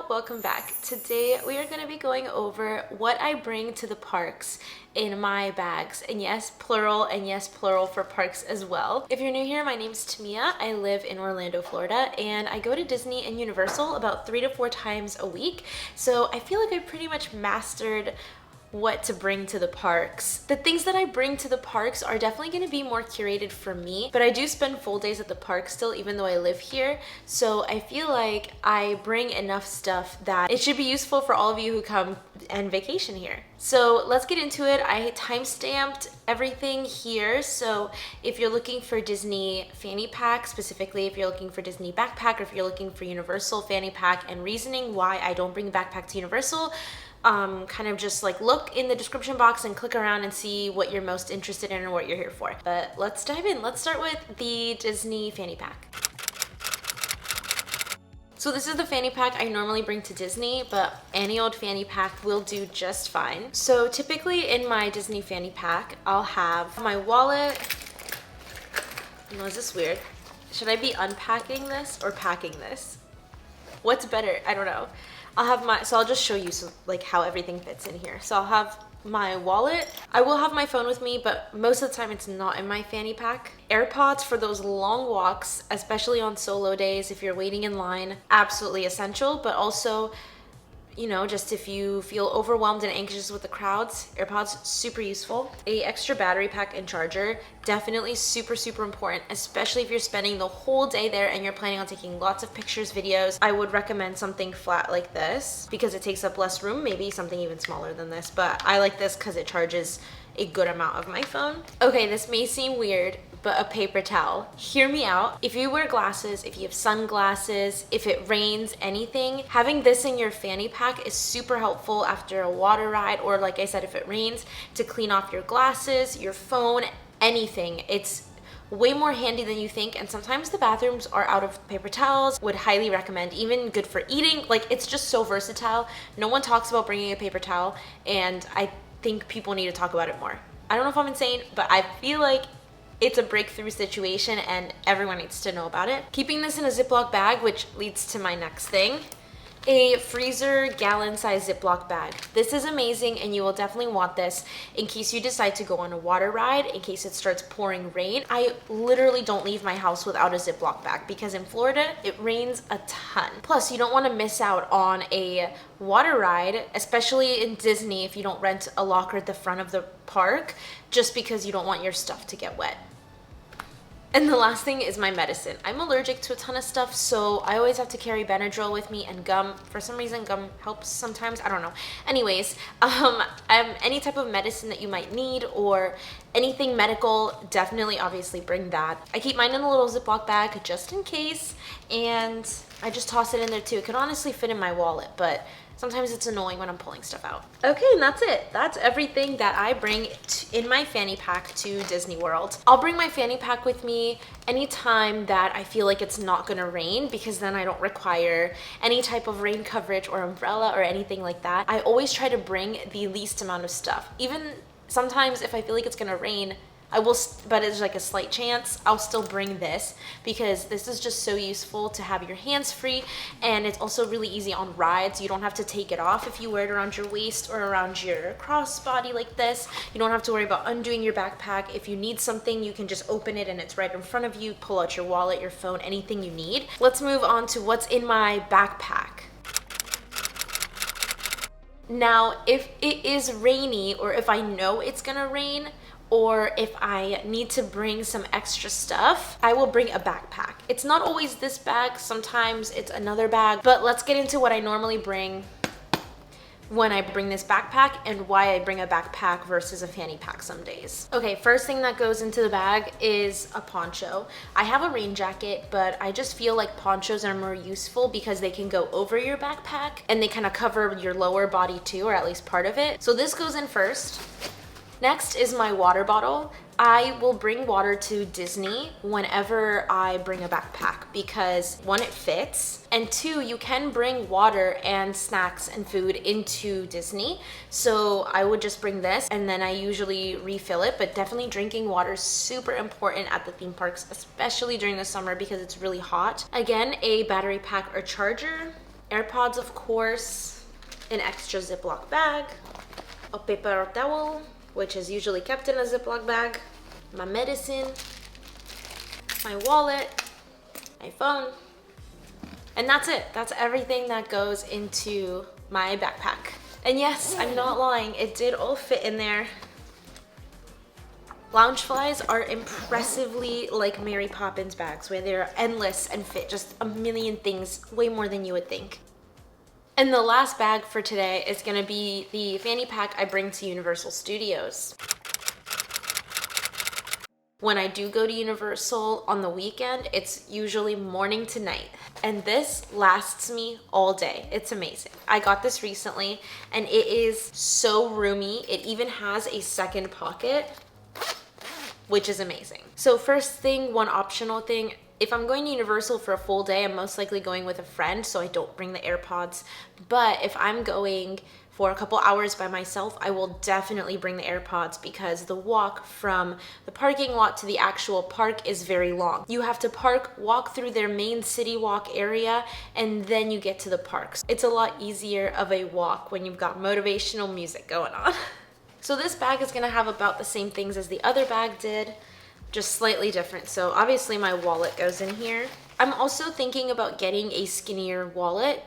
y'all, welcome back. Today we are going to be going over what I bring to the parks in my bags, and yes plural, and yes plural for parks as well. If you're new here, my name's Tamia. I live in Orlando, Florida, and I go to Disney and Universal about 3 to 4 times a week, so I feel like I pretty much mastered what to bring to the parks. The things that I bring to the parks are definitely going to be more curated for me, but I do spend full days at the park still, even though I live here. So I feel like I bring enough stuff that it should be useful for all of you who come and vacation here. So let's get into it. I time-stamped everything here. So if you're looking for Disney fanny pack, specifically if you're looking for Disney backpack, or if you're looking for Universal fanny pack, and reasoning why I don't bring the backpack to Universal, kind of just like look in the description box and click around and see what you're most interested in or what you're here for. But let's dive in. Let's start with the Disney fanny pack. So this is the fanny pack I normally bring to Disney, but any old fanny pack will do just fine. So typically in my Disney fanny pack, I'll have my wallet. No, is this weird? Should I be unpacking this or packing this? What's better? I don't know. I'll just show you like how everything fits in here. So I'll have my wallet. I will have my phone with me, but most of the time it's not in my fanny pack. AirPods for those long walks, especially on solo days if you're waiting in line, absolutely essential, but also, you know, just if you feel overwhelmed and anxious with the crowds, AirPods, super useful. A extra battery pack and charger, definitely super important, especially if you're spending the whole day there and you're planning on taking lots of pictures, videos. I would recommend something flat like this because it takes up less room, maybe something even smaller than this, but I like this because it charges a good amount of my phone. Okay, this may seem weird, but a paper towel. Hear me out. If you wear glasses, if you have sunglasses, if it rains, anything, having this in your fanny pack is super helpful after a water ride, or like I said, if it rains, to clean off your glasses, your phone, anything. It's way more handy than you think, and sometimes the bathrooms are out of paper towels. Would highly recommend. Even good for eating. Like, it's just so versatile. No one talks about bringing a paper towel, and I think people need to talk about it more. I don't know if I'm insane, but I feel like it's a breakthrough situation and everyone needs to know about it. Keeping this in a Ziploc bag, which leads to my next thing, a freezer gallon size Ziploc bag. This is amazing, and you will definitely want this in case you decide to go on a water ride, in case it starts pouring rain. I literally don't leave my house without a Ziploc bag because in Florida it rains a ton. Plus, you don't want to miss out on a water ride, especially in Disney, if you don't rent a locker at the front of the park, just because you don't want your stuff to get wet. And the last thing is my medicine. I'm allergic to a ton of stuff, so I always have to carry Benadryl with me and gum. For some reason, gum helps sometimes. I don't know. Anyways, any type of medicine that you might need or anything medical, definitely obviously bring that. I keep mine in a little Ziploc bag just in case, and I just toss it in there too. It could honestly fit in my wallet, but sometimes it's annoying when I'm pulling stuff out. Okay, and that's it. That's everything that I bring in my fanny pack to Disney World. I'll bring my fanny pack with me anytime that I feel like it's not gonna rain, because then I don't require any type of rain coverage or umbrella or anything like that. I always try to bring the least amount of stuff. Even sometimes if I feel like it's gonna rain, I will, but it's like a slight chance, I'll still bring this because this is just so useful to have your hands free, and it's also really easy on rides. You don't have to take it off if you wear it around your waist or around your crossbody like this. You don't have to worry about undoing your backpack. If you need something, you can just open it and it's right in front of you. Pull out your wallet, your phone, anything you need. Let's move on to what's in my backpack. Now, if it is rainy, or if I know it's gonna rain, or if I need to bring some extra stuff, I will bring a backpack. It's not always this bag, sometimes it's another bag, but let's get into what I normally bring when I bring this backpack and why I bring a backpack versus a fanny pack some days. Okay, first thing that goes into the bag is a poncho. I have a rain jacket, but I just feel like ponchos are more useful because they can go over your backpack and they kind of cover your lower body too, or at least part of it. So this goes in first. Next is my water bottle. I will bring water to Disney whenever I bring a backpack because one, it fits, and two, you can bring water and snacks and food into Disney. So I would just bring this and then I usually refill it, but definitely drinking water is super important at the theme parks, especially during the summer because it's really hot. Again, a battery pack or charger. AirPods, of course, an extra Ziploc bag, a paper towel, which is usually kept in a Ziploc bag, my medicine, my wallet, my phone, and that's it. That's everything that goes into my backpack. And yes, I'm not lying, it did all fit in there. Loungeflies are impressively like Mary Poppins bags, where they're endless and fit just a million things, way more than you would think. And the last bag for today is gonna be the fanny pack I bring to Universal Studios. When I do go to Universal on the weekend, it's usually morning to night. And this lasts me all day. It's amazing. I got this recently and it is so roomy. It even has a second pocket, which is amazing. So first thing, one optional thing, if I'm going to Universal for a full day, I'm most likely going with a friend, so I don't bring the AirPods. But if I'm going for a couple hours by myself, I will definitely bring the AirPods because the walk from the parking lot to the actual park is very long. You have to walk through their main city walk area, and then you get to the parks. It's a lot easier of a walk when you've got motivational music going on. So this bag is gonna have about the same things as the other bag did, just slightly different. So obviously my wallet goes in here. I'm also thinking about getting a skinnier wallet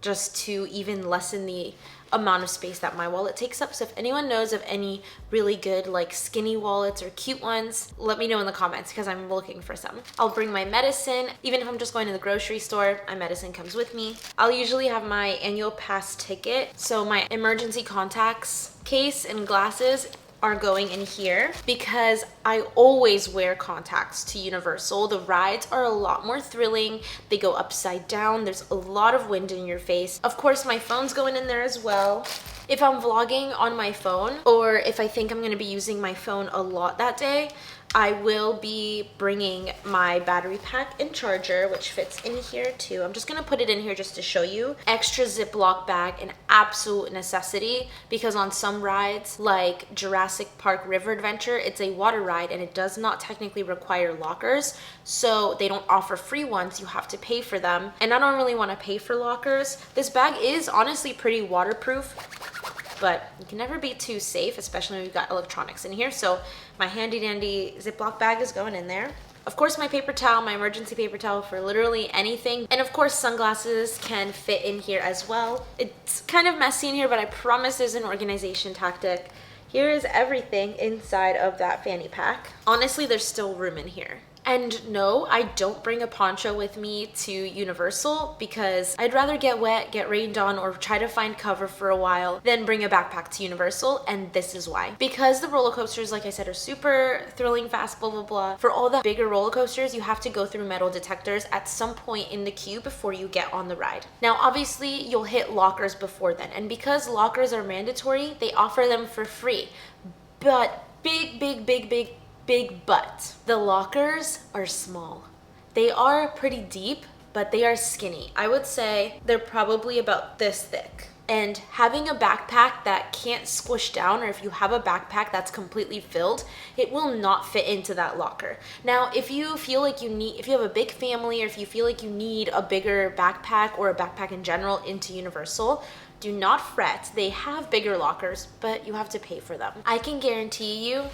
just to even lessen the amount of space that my wallet takes up. So if anyone knows of any really good like skinny wallets or cute ones, let me know in the comments because I'm looking for some. I'll bring my medicine. Even if I'm just going to the grocery store, my medicine comes with me. I'll usually have my annual pass ticket. So my emergency contacts case and glasses are going in here because I always wear contacts to Universal. The rides are a lot more thrilling. They go upside down. There's a lot of wind in your face. Of course, my phone's going in there as well. If I'm vlogging on my phone, or if I think I'm gonna be using my phone a lot that day, I will be bringing my battery pack and charger, which fits in here too. I'm just gonna put it in here just to show you. Extra Ziploc bag, an absolute necessity, because on some rides, like Jurassic Park River Adventure, it's a water ride and it does not technically require lockers. So they don't offer free ones, you have to pay for them. And I don't really wanna pay for lockers. This bag is honestly pretty waterproof, but you can never be too safe, especially when you've got electronics in here. So my handy dandy Ziploc bag is going in there. Of course, my paper towel, my emergency paper towel for literally anything. And of course, sunglasses can fit in here as well. It's kind of messy in here, but I promise there's an organization tactic. Here is everything inside of that fanny pack. Honestly, there's still room in here. And no, I don't bring a poncho with me to Universal because I'd rather get wet, get rained on, or try to find cover for a while than bring a backpack to Universal, and this is why. Because the roller coasters, like I said, are super thrilling, fast, blah, blah, blah. For all the bigger roller coasters, you have to go through metal detectors at some point in the queue before you get on the ride. Now, obviously, you'll hit lockers before then, and because lockers are mandatory, they offer them for free. But big but. The lockers are small. They are pretty deep, but they are skinny. I would say they're probably about this thick. And having a backpack that can't squish down, or if you have a backpack that's completely filled, it will not fit into that locker. Now, if you feel like if you have a big family, or if you feel like you need a bigger backpack or a backpack in general into Universal, do not fret. They have bigger lockers, but you have to pay for them. I can guarantee you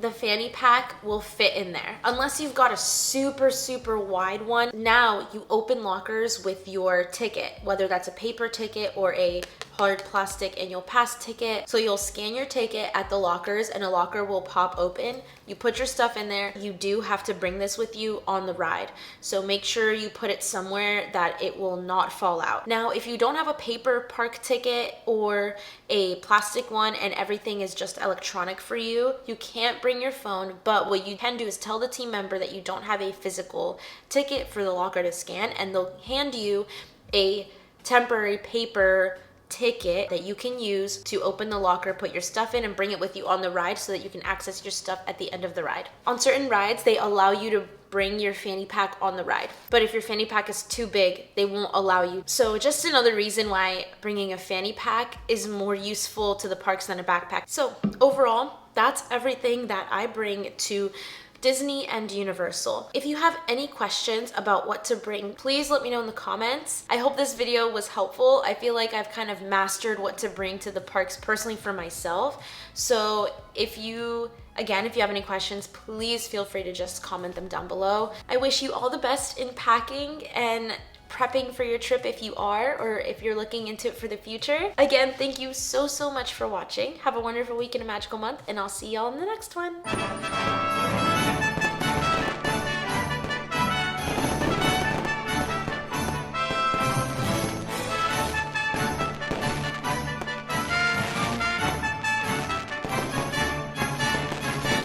the fanny pack will fit in there. Unless you've got a super wide one. Now you open lockers with your ticket, whether that's a paper ticket or a hard plastic annual pass ticket. So you'll scan your ticket at the lockers and a locker will pop open. You put your stuff in there. You do have to bring this with you on the ride. So make sure you put it somewhere that it will not fall out. Now, if you don't have a paper park ticket or a plastic one and everything is just electronic for you, you can't bring your phone, but what you can do is tell the team member that you don't have a physical ticket for the locker to scan, and they'll hand you a temporary paper ticket that you can use to open the locker, put your stuff in, and bring it with you on the ride so that you can access your stuff at the end of the ride. On certain rides, they allow you to bring your fanny pack on the ride, but if your fanny pack is too big, they won't allow you. So just another reason why bringing a fanny pack is more useful to the parks than a backpack. So overall, that's everything that I bring to Disney and Universal. If you have any questions about what to bring, please let me know in the comments. I hope this video was helpful. I feel like I've kind of mastered what to bring to the parks personally for myself. So if you have any questions, please feel free to just comment them down below. I wish you all the best in packing and prepping for your trip if you are, or if you're looking into it for the future. Again, thank you so much for watching. Have a wonderful week and a magical month, and I'll see y'all in the next one.